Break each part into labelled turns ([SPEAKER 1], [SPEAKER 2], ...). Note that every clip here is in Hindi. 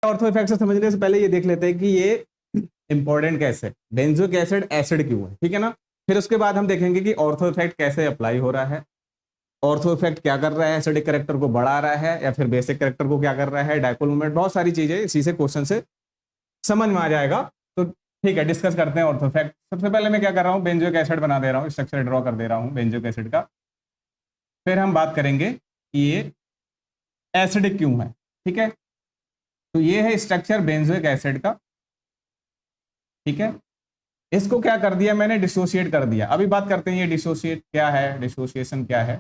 [SPEAKER 1] ऑर्थो इफेक्ट से समझने से पहले ये देख लेते हैं कि ये इंपॉर्टेंट कैसे है, बेंजोइक एसिड एसिड क्यों है, ठीक है ना। फिर उसके बाद हम देखेंगे कि ऑर्थो इफेक्ट कैसे अप्लाई हो रहा है, ऑर्थो इफेक्ट क्या कर रहा है, एसिडिक कैरेक्टर को बढ़ा रहा है या फिर बेसिक कैरेक्टर को क्या कर रहा है, डायपोल मोमेंट, बहुत सारी चीजें इसी से क्वेश्चन से समझ में आ जाएगा। तो ठीक है, डिस्कस करते हैं ऑर्थो इफेक्ट। सबसे पहले मैं क्या कर रहा हूँ, बेंजोइक एसिड बना दे रहा हूँ, स्ट्रक्चर ड्रॉ कर दे रहा हूँ बेंजोइक एसिड का। फिर हम बात करेंगे कि ये एसिडिक क्यों है, ठीक है। तो ये है स्ट्रक्चर बेंजोइक एसिड का, ठीक है। इसको क्या कर दिया मैंने, डिसोशिएट कर दिया। अभी बात करते हैं ये डिसोशिएट क्या है, डिसोसिएशन क्या है।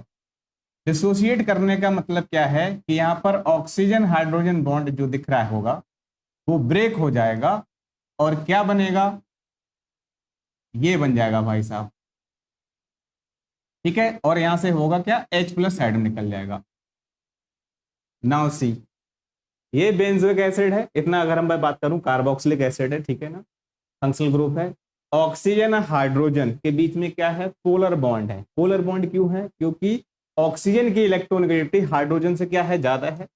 [SPEAKER 1] डिसोशिएट करने का मतलब क्या है कि यहाँ पर ऑक्सीजन हाइड्रोजन बॉन्ड जो दिख रहा होगा वो ब्रेक हो जाएगा और क्या बनेगा, ये बन जाएगा भाई साहब, ठीक है। और यहां से होगा क्या, H+ साइड में निकल जाएगा। नाउ सी, ये बेंजोइक एसिड है, इतना अगर हम बात करूं कार्बोक्सिलिक एसिड है, ठीक है ना, फंक्शनल ग्रुप है। ऑक्सीजन और हाइड्रोजन के बीच में क्या है, पोलर बॉन्ड है। पोलर बॉन्ड क्यों है, क्योंकि ऑक्सीजन की इलेक्ट्रोनेगेटिविटी हाइड्रोजन से क्या है, ज्यादा है।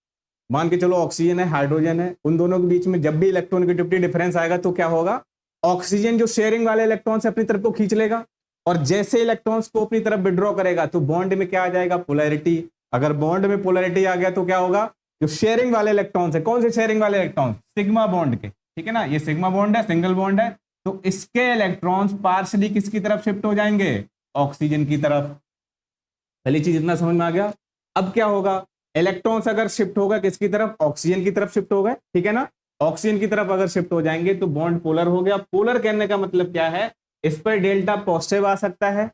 [SPEAKER 1] मान के चलो ऑक्सीजन है हाइड्रोजन है, उन दोनों के बीच में जब भी इलेक्ट्रोनेगेटिविटी डिफरेंस आएगा तो क्या होगा, ऑक्सीजन जो शेयरिंग वाले इलेक्ट्रॉन से अपनी तरफ को खींच लेगा और जैसे इलेक्ट्रॉन्स को अपनी तरफ विड्रॉ करेगा तो बॉन्ड में क्या आ जाएगा, पोलैरिटी। अगर बॉन्ड में पोलैरिटी आ गया तो क्या होगा, जो शेयरिंग वाले इलेक्ट्रॉन्स है, कौन से शेयरिंग वाले इलेक्ट्रॉन्स, सिग्मा बॉन्ड के, ठीक है ना, ये सिग्मा बॉन्ड है, सिंगल बॉन्ड है, तो इसके इलेक्ट्रॉन्स पार्शियली किसकी तरफ शिफ्ट हो जाएंगे, ऑक्सीजन की तरफ। पहली चीज इतना समझ में आ गया। अब क्या होगा, इलेक्ट्रॉन्स अगर शिफ्ट होगा किसकी तरफ, ऑक्सीजन की तरफ शिफ्ट हो गए, ठीक है ना। ऑक्सीजन की तरफ अगर शिफ्ट हो जाएंगे तो बॉन्ड पोलर हो गया। पोलर कहने का मतलब क्या है, इस पर डेल्टा पॉजिटिव आ सकता है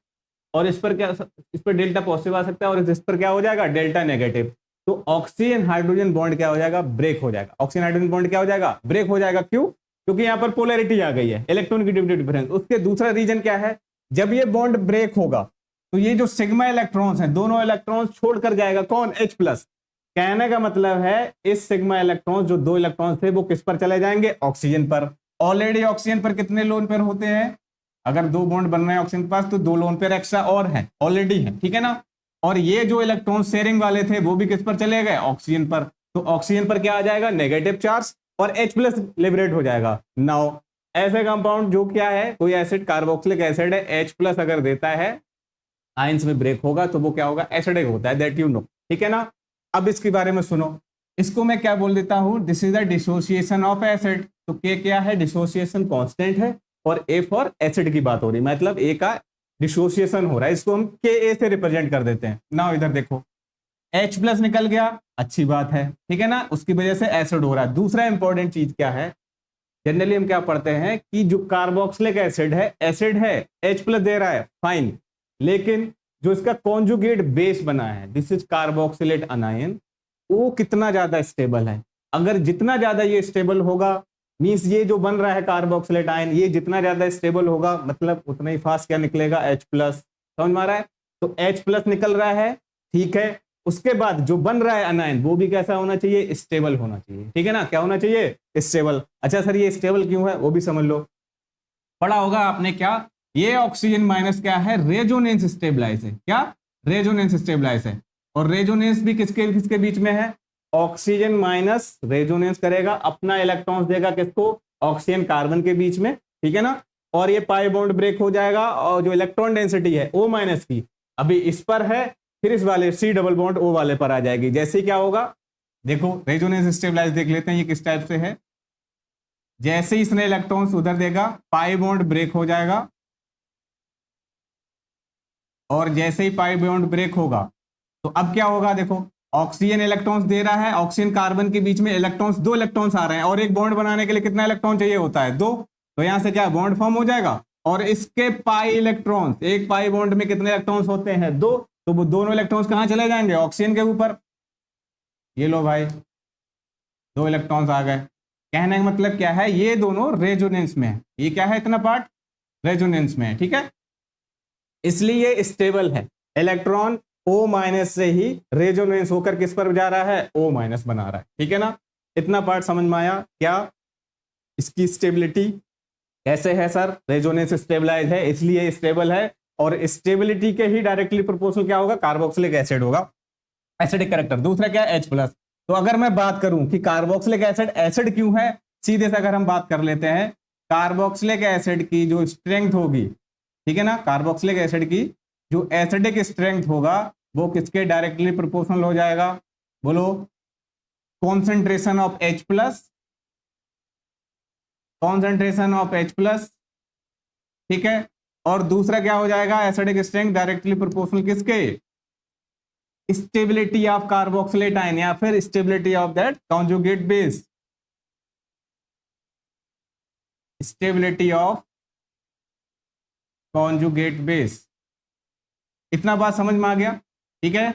[SPEAKER 1] और इस पर क्या, इस पर डेल्टा पॉजिटिव आ सकता है और इस पर क्या हो जाएगा, डेल्टा नेगेटिव। तो ऑक्सीजन हाइड्रोजन बॉन्ड क्या हो जाएगा, ब्रेक हो जाएगा। ऑक्सीजन हाइड्रोजन बॉन्ड क्या हो जाएगा, ब्रेक हो जाएगा। क्यों, क्योंकि यहाँ पर पोलैरिटी आ गई है, इलेक्ट्रोनेगेटिविटी डिफरेंस। उसके दूसरा रीजन क्या है, जब ये बॉन्ड ब्रेक होगा तो ये जो सिग्मा इलेक्ट्रॉन्स हैं, दोनों इलेक्ट्रॉन्स छोड़कर जाएगा कौन, H+। कहने का मतलब है इस सिग्मा इलेक्ट्रॉन्स, जो 2 इलेक्ट्रॉन्स थे वो किस पर चले जाएंगे, ऑक्सीजन पर। ऑलरेडी ऑक्सीजन पर कितने लोन पेयर होते हैं, अगर 2 बॉन्ड बन रहे हैं ऑक्सीजन के पास तो 2 लोन पेयर एक्स्ट्रा और हैं, ऑलरेडी है, ठीक है ना। और ये जो इलेक्ट्रॉन शेयरिंग वाले थे वो भी किस पर चले गए, ऑक्सीजन पर। तो ऑक्सीजन पर क्या आ जाएगा, नेगेटिव चार्ज और H+ लिबरेट हो जाएगा। नाउ ऐसे कंपाउंड जो क्या है, कोई एसिड कार्बोक्सिलिक एसिड है, H+ अगर देता है आयंस में ब्रेक होगा तो वो क्या होगा, एसिडिक होता है, दैट यू नो, ठीक है ना। अब इसके बारे में सुनो, इसको मैं क्या बोल देता हूं, this is the dissociation of acid. तो के क्या है, डिसोसिएशन कांस्टेंट है और ए फॉर एसिड की बात हो रही, मतलब ए का डिसोसिएशन हो रहा है, इसको हम के से रिप्रेजेंट कर देते हैं। ना इधर देखो H+ निकल गया, अच्छी बात है, ठीक है ना, उसकी वजह से एसिड हो रहा है। दूसरा इंपॉर्टेंट चीज क्या है, जनरली हम क्या पढ़ते हैं कि जो कार्बोक्सिलिक एसिड है, एसिड है, H+ दे रहा है, फाइन, लेकिन जो इसका कॉन्जुगेट बेस बना है, दिस इज कार्बोक्सिलेट अनायन, वो कितना ज्यादा स्टेबल है। अगर जितना ज्यादा ये स्टेबल होगा, मींस ये जो बन रहा है कार्बोक्सिलेट आयन, ये जितना ज्यादा स्टेबल होगा मतलब उतना ही फास्ट क्या निकलेगा, H+। समझ में आ रहा है, तो H+ निकल रहा है, ठीक है। उसके बाद जो बन रहा है अनायन वो भी कैसा होना चाहिए, स्टेबल होना चाहिए, ठीक है ना। क्या होना चाहिए, स्टेबल। अच्छा सर ये स्टेबल क्यों है, वो भी समझ लो, पढ़ा होगा आपने क्या, ये ऑक्सीजन माइनस क्या है, रेजोनेंस स्टेबलाइज है। क्या, रेजोनेंस स्टेबलाइज है। और रेजोनेंस भी किसके किसके बीच में है, ऑक्सीजन माइनस रेजोनेंस करेगा, अपना इलेक्ट्रॉन्स देगा किसको, ऑक्सीजन कार्बन के बीच में, ठीक है ना। और ये पाई बॉन्ड ब्रेक हो जाएगा और जो इलेक्ट्रॉन डेंसिटी है O- की अभी इस पर है, फिर इस वाले C डबल बॉन्ड O वाले पर आ जाएगी। जैसे क्या होगा, देखो रेजोनेंस स्टेबलाइज देख लेते हैं ये किस टाइप से है। जैसे ही इसने इलेक्ट्रॉन्स उधर देगा, पाई बॉन्ड ब्रेक हो जाएगा और जैसे ही पाई बॉन्ड ब्रेक होगा तो अब क्या होगा, देखो ऑक्सीजन इलेक्ट्रॉन्स दे रहा है, ऑक्सीजन कार्बन के बीच में इलेक्ट्रॉन्स, 2 इलेक्ट्रॉन्स आ रहे हैं और एक बॉन्ड बनाने के लिए कितना इलेक्ट्रॉन चाहिए होता है, 2। तो यहां से क्या बॉन्ड फॉर्म हो जाएगा और इसके पाई इलेक्ट्रॉन्स, एक पाई बॉन्ड में कितने इलेक्ट्रॉन्स होते हैं, 2। तो वो दोनों इलेक्ट्रॉन्स कहां चले जाएंगे, ऑक्सीजन के ऊपर। ये लो भाई 2 इलेक्ट्रॉन्स आ गए। कहने का मतलब क्या है, ये दोनों रेजोनेंस में है, ये क्या है, इतना पार्ट रेजोनेंस में है, ठीक है। इसलिए स्टेबल है, इलेक्ट्रॉन O- से ही रेजोनेंस होकर किस पर जा रहा है, O- बना रहा है, ठीक है ना। इतना पार्ट समझ में आया क्या, इसकी स्टेबिलिटी कैसे है सर, रेजोनेंस स्टेबलाइज है इसलिए स्टेबल है, और स्टेबिलिटी के ही डायरेक्टली प्रोपोर्शनल क्या होगा, कार्बोक्सिलिक एसिड होगा, एसिडिक कैरेक्टर। दूसरा क्या है, H+। तो अगर मैं बात करूं कि कार्बोक्सिलिक एसिड एसिड क्यों है, सीधे से अगर हम बात कर लेते हैं, कार्बोक्सिलिक एसिड की जो स्ट्रेंथ होगी, ठीक है ना, कार्बोक्सिलिक एसिड की जो एसिडिक स्ट्रेंथ होगा वो किसके डायरेक्टली प्रोपोर्शनल हो जाएगा, बोलो, concentration of H plus, concentration of H plus, ठीक है। और दूसरा क्या हो जाएगा, एसिडिक स्ट्रेंथ डायरेक्टली प्रोपोर्शनल किसके, स्टेबिलिटी ऑफ कार्बोक्सिलेट आयन या फिर stability of that conjugate base, stability of conjugate base. इतना बात समझ में आ गया, ठीक है।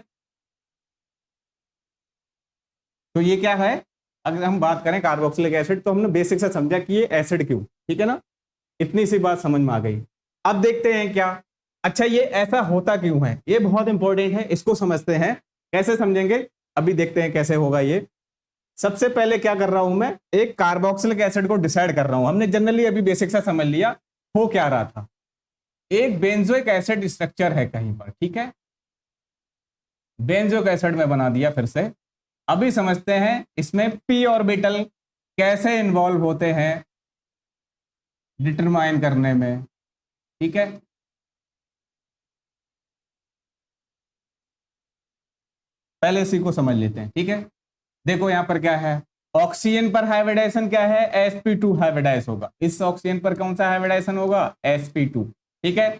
[SPEAKER 1] तो ये क्या है, अगर हम बात करें कार्बोक्सिलिक एसिड, तो हमने बेसिक से समझा कि ये एसिड क्यों, ठीक है ना, इतनी सी बात समझ में आ गई। अब देखते हैं क्या, अच्छा ये ऐसा होता क्यों है, ये बहुत इंपॉर्टेंट है, इसको समझते हैं। कैसे समझेंगे, अभी देखते हैं कैसे होगा ये। सबसे पहले क्या कर रहा हूं मैं, एक कार्बोक्सिलिक एसिड को डिसाइड कर रहा हूं। हमने जनरली अभी बेसिक से समझ लिया हो क्या रहा था, एक बेंजोइक एसिड स्ट्रक्चर है कहीं पर, ठीक है, बेंजोइक एसिड में बना दिया फिर से। अभी समझते हैं इसमें पी ऑर्बिटल कैसे इन्वॉल्व होते हैं डिटरमाइन करने में, ठीक है। पहले इसी को समझ लेते हैं, ठीक है। देखो यहां पर क्या है, ऑक्सीजन पर हाइब्रिडाइजेशन क्या है, sp2 हाइब्रिडाइज होगा। इस ऑक्सीजन पर कौन सा हाइब्रिडाइजेशन होगा, sp2, ठीक है।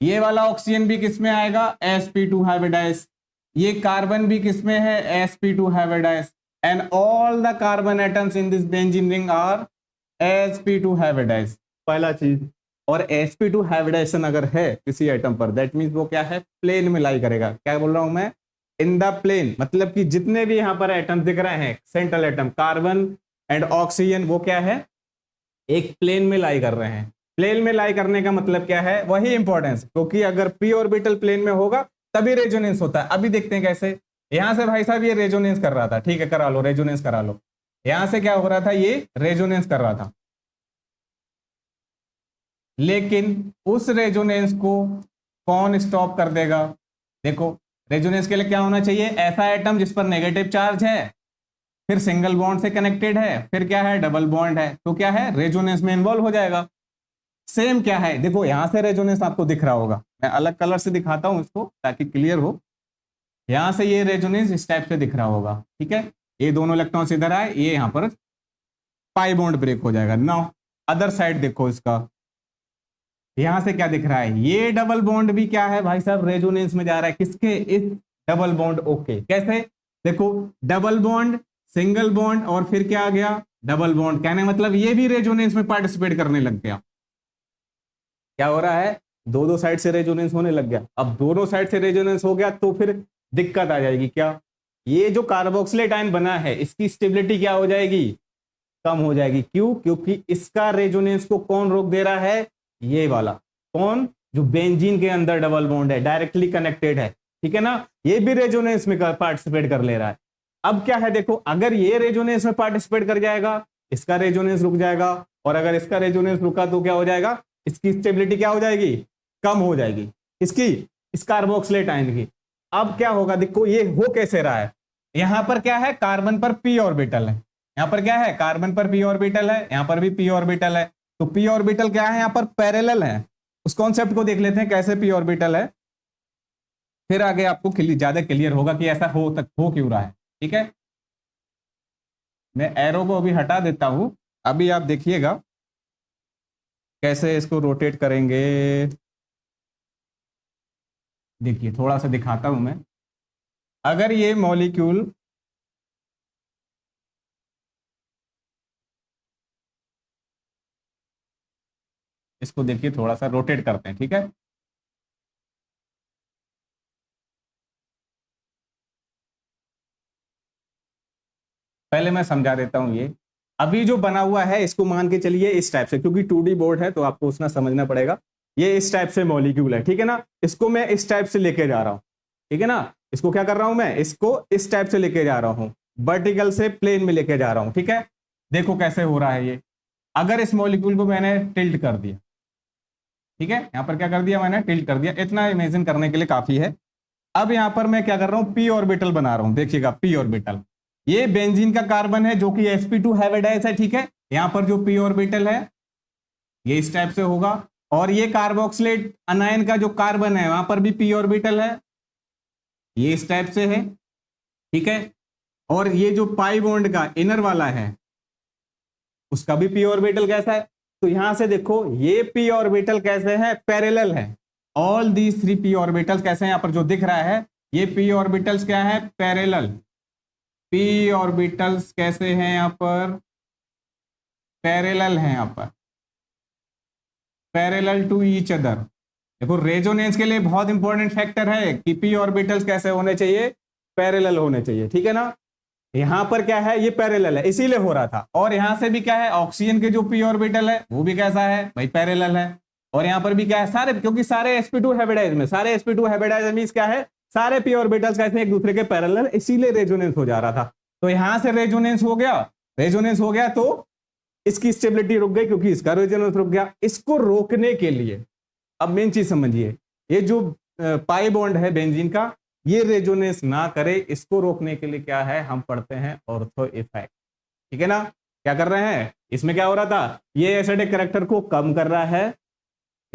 [SPEAKER 1] ये वाला ऑक्सीजन भी किसमें आएगा, sp2 हाइब्रिडाइज। ये कार्बन भी किसमें है, sp2 hybridize. And all the carbon atoms in this benzene ring are sp2 hybridize, पहला चीज। और sp2 हाइब्रिडाइजेशन अगर है किसी एटम पर, दैट मीन्स वो क्या है, प्लेन में लाई करेगा। क्या बोल रहा हूं मैं, इन द प्लेन, मतलब कि जितने भी यहां पर एटम दिख रहे हैं, central atom carbon and oxygen, वो क्या है, एक प्लेन में लाई कर रहे हैं। प्लेन में लाई करने का मतलब क्या है, वही इंपॉर्टेंस, क्योंकि अगर पी ऑर्बिटल प्लेन में होगा तभी रेजोनेंस होता है। अभी देखते हैं कैसे। यहां से भाई साहब ये रेजोनेंस कर रहा था, ठीक है, करा लो, रेजोनेंस करा लो। यहां से क्या हो रहा था, ये रेजोनेंस कर रहा था, लेकिन उस रेजोनेंस को कौन स्टॉप कर देगा। देखो रेजोनेंस के लिए क्या होना चाहिए, ऐसा एटम जिस पर नेगेटिव चार्ज है, फिर सिंगल बॉन्ड से कनेक्टेड है, फिर क्या है, डबल बॉन्ड है, तो क्या है, रेजोनेंस में इन्वॉल्व हो जाएगा। सेम क्या है, देखो यहां से रेजोनेंस आपको दिख रहा होगा, मैं अलग कलर से दिखाता हूं इसको ताकि क्लियर हो। यहां से ये रेजोनेंस इस टाइप से दिख रहा होगा, ठीक है। ये दोनों इलेक्ट्रॉन्स इधर आए, ये यहां पर पाई बॉन्ड ब्रेक हो जाएगा। नाउ अदर साइड देखो इसका, यहां से क्या दिख रहा है, ये डबल बॉन्ड भी क्या है भाई साहब, रेजोनेंस में जा रहा है, किसके, इस डबल बॉन्ड, ओके। कैसे, देखो डबल बॉन्ड, सिंगल बॉन्ड, और फिर क्या आ गया, डबल बॉन्ड। कहने मतलब ये भी रेजोनेंस में पार्टिसिपेट करने लग गया। क्या हो रहा है, दो दो साइड से रेजोनेंस होने लग गया। अब दोनों साइड से रेजोनेंस हो गया तो फिर दिक्कत आ जाएगी, क्या, ये जो कार्बोक्सिलेट आयन बना है इसकी स्टेबिलिटी क्या हो जाएगी, कम हो जाएगी। क्यों, क्योंकि इसका रेजोनेंस को कौन रोक दे रहा है, ये वाला, कौन, जो बेंजीन के अंदर डबल बॉन्ड है, डायरेक्टली कनेक्टेड है, ठीक है ना, ये भी रेजोनेंस में पार्टिसिपेट कर ले रहा है। अब क्या है, देखो अगर ये रेजोनेंस में पार्टिसिपेट कर जाएगा, इसका रेजोनेंस रुक जाएगा, और अगर इसका रेजोनेंस रुका तो क्या हो जाएगा, इसकी स्टेबिलिटी क्या हो जाएगी, कम हो जाएगी, इसकी, इस कार्बोक्सिलेट आयन की। अब क्या होगा, देखो ये हो कैसे रहा है, यहां पर क्या है, कार्बन पर पी ऑर्बिटल है, यहां पर क्या है, कार्बन पर पी ऑर्बिटल है, यहां पर भी पी ऑर्बिटल है। तो पी ऑर्बिटल क्या है, यहां पर पैरेलल है। उस कॉन्सेप्ट को देख लेते हैं कैसे पी ऑर्बिटल है, फिर आगे आपको ज्यादा क्लियर होगा कि ऐसा हो क्यों रहा है, ठीक है। मैं एरो को अभी हटा देता हूं, अभी आप देखिएगा कैसे इसको रोटेट करेंगे। देखिए थोड़ा सा दिखाता हूं मैं, अगर ये मॉलिक्यूल इसको देखिए, थोड़ा सा रोटेट करते हैं, ठीक है। पहले मैं समझा देता हूं ये अभी जो बना हुआ है, इसको मान के चलिए इस टाइप से, क्योंकि 2D बोर्ड है तो आपको उसना समझना पड़ेगा। ये इस टाइप से मॉलिक्यूल है, ठीक है ना, इसको मैं इस टाइप से लेके जा रहा हूं, ठीक है ना। इसको क्या कर रहा हूं मैं, इसको इस टाइप से लेके जा रहा हूं, वर्टिकल से प्लेन में लेके जा रहा हूं, ठीक है। देखो कैसे हो रहा है ये, अगर इस मॉलिक्यूल को मैंने टिल्ट कर दिया, ठीक है, यहां पर क्या कर दिया मैंने, टिल्ट कर दिया, इतना इमेजिन करने के लिए काफी है। अब यहां पर मैं क्या कर रहा हूं, पी ऑर्बिटल बना रहा हूं, देखिएगा पी ऑर्बिटल, ये बेंजीन का कार्बन है जो कि sp2 हैविडाइस है, ठीक है। यहां पर जो p ऑर्बिटल है ये इस टाइप से होगा, और ये कार्बोक्सिलेट अनायन का जो कार्बन है वहां पर भी p ऑर्बिटल है, ये इस टाइप से है, ठीक है। और ये जो पाई बॉन्ड का इनर वाला है उसका भी p ऑर्बिटल कैसा है, तो यहां से देखो ये p ऑर्बिटल कैसे है, पैरेलल है। ऑल दीज 3 p ऑर्बिटल्स कैसे हैं, यहां पर जो दिख रहा है ये p ऑर्बिटल्स क्या है, पैरेलल। p ऑर्बिटल्स कैसे हैं यहां पर, पैरेलल है, यहां पर पैरेलल टू ईच अदर। देखो रेजोनेंस के लिए बहुत इंपॉर्टेंट फैक्टर है कि p ऑर्बिटल्स कैसे होने चाहिए, पैरेलल होने चाहिए, ठीक है ना। यहां पर क्या है, ये पैरेलल है इसीलिए हो रहा था। और यहां से भी क्या है, ऑक्सीजन के जो p ऑर्बिटल है वो भी कैसा है भाई, पैरेलल है। और यहां पर भी क्या है, सारे, क्योंकि सारे sp2 हैबिडाइज में, सारे sp2 हैबिडाइज मींस क्या है, सारे p ऑर्बिटल्स कैसे एक दूसरे के पैरेलल, इसीलिए रेजोनेंस हो जा रहा था। तो यहां से रेजोनेंस हो गया, रेजोनेंस हो गया तो इसकी स्टेबिलिटी रुक गई क्योंकि इसका रेजोनेंस रुक गया। इसको रोकने के लिए अब मेन चीज समझिए, ये जो पाई बॉन्ड है बेंजीन का, ये रेजोनेंस ना करे, इसको रोकने के लिए क्या है, हम पढ़ते हैं ऑर्थो इफेक्ट, ठीक है ना। क्या कर रहे हैं, इसमें क्या हो रहा था, ये एसिडिक कैरेक्टर को कम कर रहा है,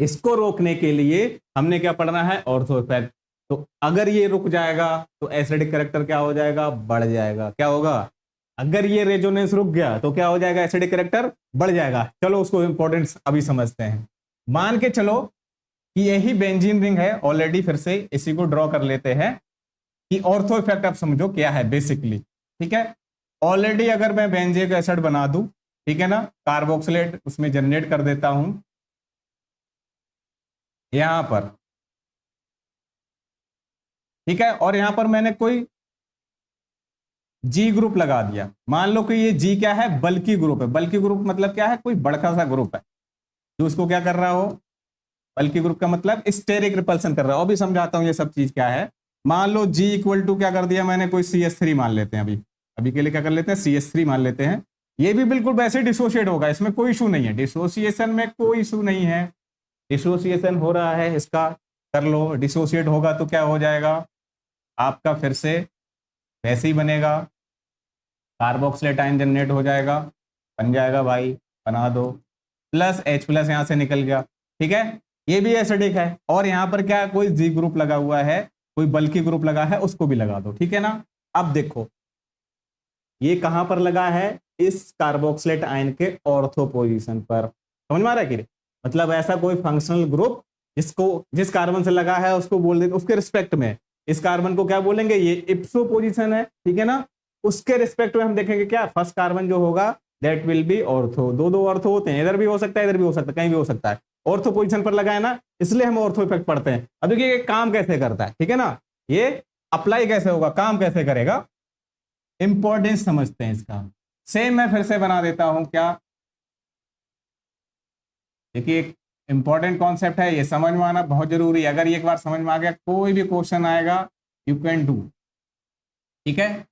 [SPEAKER 1] इसको रोकने के लिए हमने क्या पढ़ना है, ऑर्थो इफेक्ट। तो अगर ये रुक जाएगा तो एसिडिक कैरेक्टर क्या हो जाएगा, बढ़ जाएगा। क्या होगा, अगर ये रेजोनेंस रुक गया तो क्या हो जाएगा, एसिडिक कैरेक्टर बढ़ जाएगा। चलो उसको इंपॉर्टेंस अभी समझते हैं। मान के चलो कि यही बेंजीन रिंग है ऑलरेडी, फिर से इसी को ड्रॉ कर लेते हैं कि ऑर्थो इफेक्ट आप समझो क्या है बेसिकली, ठीक है। ऑलरेडी अगर मैं बेंजीक एसिड बना दूं, ठीक है ना, कार्बोक्सिलेट उसमें जनरेट कर देता हूं यहां पर, ठीक है। और यहां पर मैंने कोई जी ग्रुप लगा दिया, मान लो कि ये जी क्या है, बल्की ग्रुप है। बल्की ग्रुप मतलब क्या है, कोई बड़का सा ग्रुप है जो उसको क्या कर रहा हो, बल्की ग्रुप का मतलब स्टेरिक रिपल्सन कर रहा हो। अभी समझाता हूं ये सब चीज क्या है। मान लो जी इक्वल टू क्या कर दिया मैंने, कोई CH3 मान लेते हैं, अभी अभी के लिए क्या कर लेते हैं, CH3 मान लेते हैं। ये भी बिल्कुल वैसे डिसोशिएट होगा, इसमें कोई इशू नहीं है, डिसोसिएशन में कोई इशू नहीं है। डिसोसिएशन हो रहा है इसका, कर लो, डिसोशिएट होगा तो क्या हो जाएगा आपका, फिर से वैसे ही बनेगा, कार्बोक्सिलेट आयन जनरेट हो जाएगा, बन जाएगा भाई, बना दो, प्लस H+ यहां से निकल गया, ठीक है। ये भी एसिडिक है, और यहां पर क्या कोई जी ग्रुप लगा हुआ है, कोई बल्की ग्रुप लगा है, उसको भी लगा दो, ठीक है ना। अब देखो ये कहां पर लगा है, इस कार्बोक्सिलेट आयन के ऑर्थो पोजीशन पर, समझ में आ रहा है कि नहीं? मतलब ऐसा कोई फंक्शनल ग्रुप जिसको, जिस कार्बन से लगा है उसको बोल देते, उसके रिस्पेक्ट में इस कार्बन को क्या बोलेंगे, ये इप्सो पोजीशन है, ठीक है ना। उसके रिस्पेक्ट में हम देखेंगे क्या, फर्स्ट कार्बन जो होगा दैट विल बी ऑर्थो। दो ऑर्थो होते हैं, इधर भी हो सकता है, इधर भी हो सकता है, कहीं भी हो सकता है। ऑर्थो पोजीशन पर लगा है ना, इसलिए हम ऑर्थो इफेक्ट पढ़ते हैं। अब देखिए काम कैसे करता है, ठीक है ना, ये अप्लाई कैसे होगा, काम कैसे करेगा, इंपॉर्टेंस समझते हैं इसका। सेम मैं फिर से बना देता हूं क्या, देखिए एक इंपॉर्टेंट कॉन्सेप्ट है, ये समझ में आना बहुत जरूरी है। अगर ये एक बार समझ में आ गया, कोई भी क्वेश्चन आएगा यू कैन डू, ठीक है।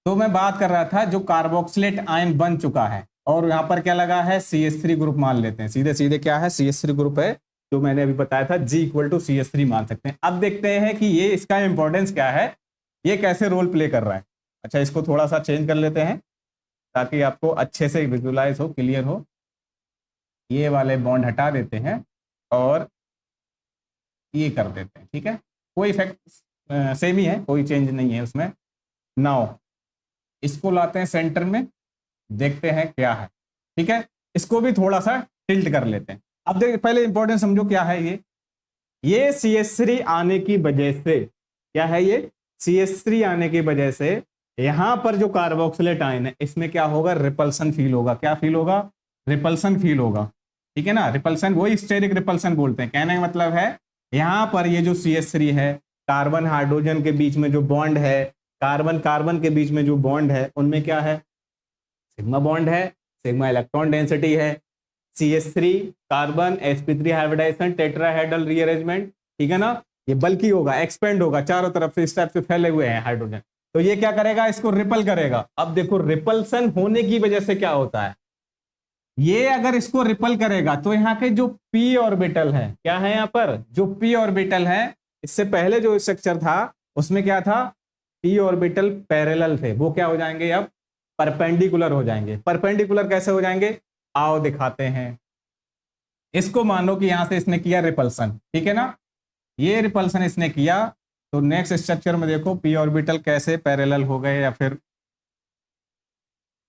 [SPEAKER 1] तो मैं बात कर रहा था जो कार्बोक्सिलेट आयन बन चुका है और यहां पर क्या लगा है, CH3 ग्रुप मान लेते हैं, सीधे सीधे क्या है, CH3 ग्रुप है, जो मैंने अभी बताया था G इक्वल टू CH3 मान सकते हैं। अब देखते हैं कि ये इसका इंपॉर्टेंस क्या है, ये कैसे रोल प्ले कर रहा है। अच्छा इसको थोड़ा सा चेंज कर लेते हैं ताकि आपको अच्छे से विजुलाइज हो, क्लियर हो। ये वाले बॉन्ड हटा देते हैं और ये कर देते हैं, ठीक है। कोई इफेक्ट सेम ही है, कोई चेंज नहीं है उसमें। नाउ इसको लाते हैं सेंटर में, देखते हैं क्या है, ठीक है। इसको भी थोड़ा सा टिल्ट कर लेते हैं। अब देखिए पहले इंपॉर्टेंट समझो क्या है, ये CH3 आने की वजह से क्या है, ये CH3 आने की वजह से यहां पर जो कार्बोक्सिलेट आयन है इसमें क्या होगा, रिपल्सन फील होगा। क्या फील होगा, रिपल्सन फील होगा, ठीक है ना। रिपल्सन वही स्टेरिक रिपल्सन बोलते हैं। कहने का मतलब है यहां पर ये जो CH3 है, कार्बन हाइड्रोजन के बीच में जो बॉन्ड है, कार्बन कार्बन के बीच में जो बॉन्ड है, उनमें क्या है, सिग्मा बॉन्ड है, सिग्मा इलेक्ट्रॉन डेंसिटी है। CH3 carbon sp3 hybridisation tetrahedral rearrangement, ठीक है ना। ये बल्कि होगा, एक्सपेंड होगा, चारों तरफ से इस टाइप से फैले हुए हैं हाइड्रोजन, तो ये क्या करेगा, इसको रिपल करेगा। अब देखो रिपल्सन होने की वजह से क्या होता है, ये अगर इसको रिपल करेगा तो यहाँ के जो p ऑर्बिटल है, क्या है यहाँ पर जो p ऑर्बिटल है, इससे पहले जो स्ट्रक्चर था उसमें क्या था, पी ऑर्बिटल पैरेलल थे वो क्या हो जाएंगे, अब परपेंडिकुलर हो जाएंगे। परपेंडिकुलर कैसे हो जाएंगे, आओ दिखाते हैं। इसको मानो कि यहां से इसने किया रिपल्सन, ठीक है ना, ये रिपल्सन इसने किया, तो नेक्स्ट स्ट्रक्चर में देखो पी ऑर्बिटल कैसे पैरेलल हो गए या फिर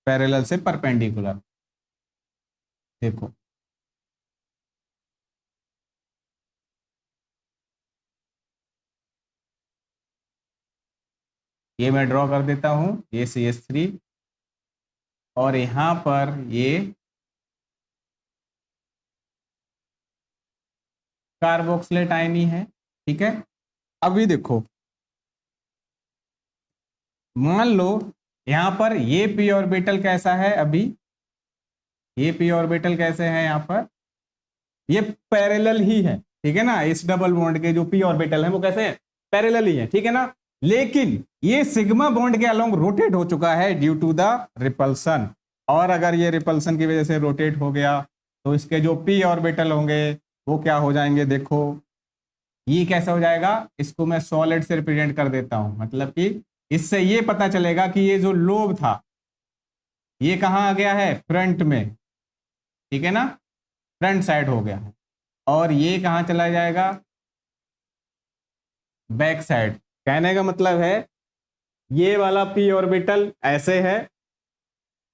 [SPEAKER 1] पैरेलल से परपेंडिकुलर। देखो ये मैं ड्रॉ कर देता हूं, ये CH3 और यहां पर ये कार्बोक्सिलेट आयन ही है, ठीक है। अभी देखो मान लो यहां पर ये पी ऑर्बिटल कैसा है, अभी ये पी ऑर्बिटल कैसे है, यहां पर ये पैरेलल ही है, ठीक है ना। इस डबल बॉन्ड के जो पी ऑर्बिटल है वो कैसे हैं, पैरेलल ही है, ठीक है ना। लेकिन ये सिग्मा बॉन्ड के अलोंग रोटेट हो चुका है ड्यू टू द रिपल्सन, और अगर ये रिपल्सन की वजह से रोटेट हो गया तो इसके जो पी ऑर्बिटल होंगे वो क्या हो जाएंगे, देखो ये कैसा हो जाएगा, इसको मैं सॉलिड से रिप्रेजेंट कर देता हूं, मतलब कि इससे ये पता चलेगा कि ये जो लोब था ये कहाँ आ गया है, फ्रंट में, ठीक है ना, फ्रंट साइड हो गया है, और ये कहाँ चला जाएगा, बैक साइड। कहने का मतलब है ये वाला पी ऑर्बिटल ऐसे है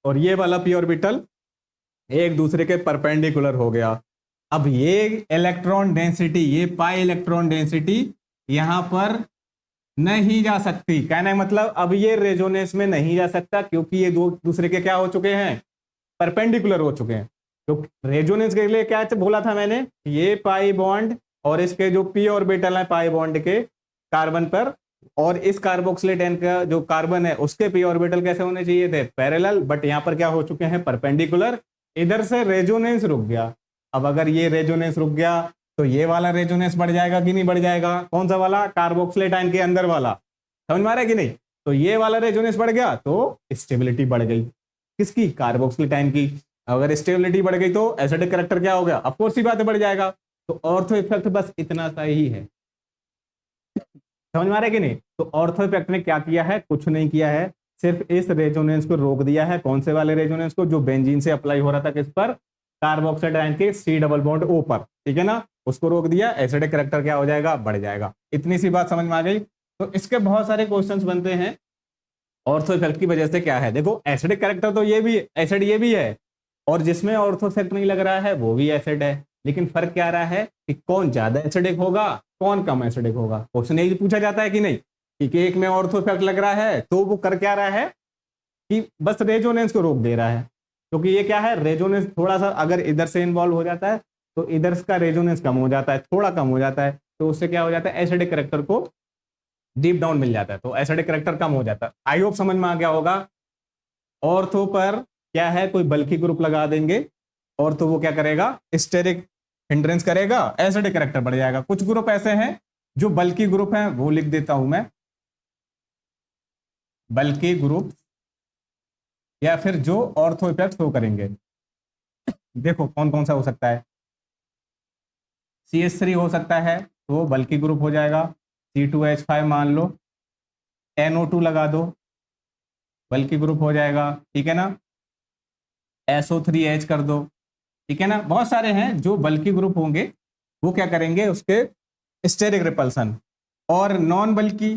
[SPEAKER 1] और ये वाला पी ऑर्बिटल एक दूसरे के परपेंडिकुलर हो गया। अब ये इलेक्ट्रॉन डेंसिटी, ये पाई इलेक्ट्रॉन डेंसिटी यहां पर नहीं जा सकती। कहने का मतलब अब ये रेजोनेंस में नहीं जा सकता क्योंकि ये दो दूसरे के क्या हो चुके हैं, परपेंडिकुलर हो चुके हैं। तो रेजोनेंस के लिए क्या बोला था मैंने, ये पाई बॉन्ड और इसके जो पी ऑर्बिटल है पाई बॉन्ड के कार्बन पर, और इस कार्बोक्सिलेट आयन का जो कार्बन है उसके पी ऑर्बिटल कैसे होने चाहिए थे, पैरेलल, बट यहां पर क्या हो चुके हैं, परपेंडिकुलर। इधर से रेजोनेंस रुक गया। अब अगर ये रेजोनेंस रुक गया तो ये वाला रेजोनेंस बढ़ जाएगा कि नहीं बढ़ जाएगा, कौन सा वाला, कार्बोक्सिलेट आयन के अंदर वाला, समझ में आ रहा है कि नहीं। तो ये वाला रेजोनेंस बढ़ गया तो स्टेबिलिटी बढ़ गई, किसकी, कार्बोक्सिलेट आयन की। अगर स्टेबिलिटी बढ़ गई तो एसिडिक कैरेक्टर क्या हो गया, ऑफ कोर्स ही बात है, बढ़ जाएगा। तो ऑर्थो इफेक्ट बस इतना सा ही है, समझ में आ रहा है कि नहीं। तो ऑर्थो इफेक्ट ने क्या किया है, कुछ नहीं किया है, सिर्फ इस रेजोनेंस को रोक दिया है। कौन से वाले रेजोनेंस को, जो बेंजीन से अप्लाई हो रहा था किस पर, कार्बोक्साइड आयन के सी डबल बॉन्ड ओ पर, ठीक है ना, उसको रोक दिया, एसिडिक कैरेक्टर क्या हो जाएगा, बढ़ जाएगा। इतनी सी बात समझ में आ गई। तो इसके बहुत सारे क्वेश्चंस बनते हैं ऑर्थो इफेक्ट की वजह से। क्या है, देखो एसिडिक कैरेक्टर तो ये भी एसिड ये भी है, और जिसमें ऑर्थो इफेक्ट नहीं लग रहा है वो भी एसिड है, लेकिन फर्क क्या रहा है कि कौन ज्यादा एसिडिक होगा कौन कम एसिडिक होगा। क्वेश्चन यही पूछा जाता है कि नहीं, कि एक में ऑर्थो इफेक्ट लग रहा है तो वो कर क्या रहा है कि बस रेजोनेंस को रोक दे रहा है, क्योंकि ये क्या है, रेजोनेंस थोड़ा सा अगर इधर से इन्वॉल्व हो जाता है तो इधर का रेजोनेंस कम हो जाता है, थोड़ा कम हो जाता है, तो उससे क्या हो जाता है, एसिडिक कैरेक्टर को डीप डाउन मिल जाता है, तो एसिडिक कैरेक्टर कम हो जाता है। आई होप समझ में आ गया होगा। ऑर्थो पर क्या है, कोई बल्कि ग्रुप लगा देंगे और तो वो क्या करेगा, स्टेरिक हिंड्रेंस करेगा, एसिडिक कैरेक्टर बढ़ जाएगा। कुछ ग्रुप ऐसे हैं जो बल्कि ग्रुप हैं, वो लिख देता हूं मैं, बल्कि ग्रुप, या फिर जो ऑर्थो इफेक्ट शो करेंगे। देखो कौन कौन सा हो सकता है, CH3 हो सकता है तो वो बल्कि ग्रुप हो जाएगा, C2H5 मान लो, NO2 लगा दो, बल्कि ग्रुप हो जाएगा, ठीक है ना, SO3H कर दो, ठीक है ना। बहुत सारे हैं जो बल्कि ग्रुप होंगे, वो क्या करेंगे, उसके स्टेरिक रिपल्सन। और non bulky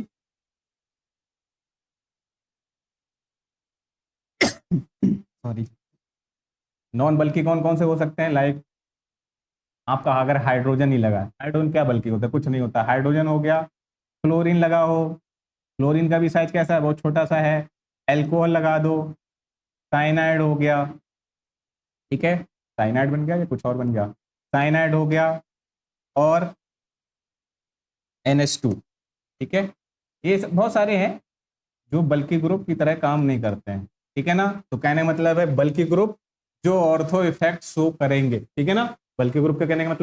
[SPEAKER 1] sorry, non bulky कौन कौन से हो सकते हैं, लाइक आपका अगर हाइड्रोजन ही लगा, हाइड्रोजन क्या बल्कि होता है, कुछ नहीं होता, हाइड्रोजन हो गया, क्लोरीन लगा हो, क्लोरीन का भी साइज कैसा है, बहुत छोटा सा है, एल्कोहल लगा दो, साइनाइड हो गया, ठीक है, साइनाइड बन गया या कुछ और बन गया, साइनाइड हो गया, और NH2, ठीक है। ये बहुत सारे हैं जो बल्कि ग्रुप की तरह काम नहीं करते हैं, ठीक है ना। तो कहने का मतलब है बल्कि ग्रुप जो ऑर्थो इफेक्ट शो करेंगे, ठीक है ना। बल्कि ग्रुप का कहने का मतलब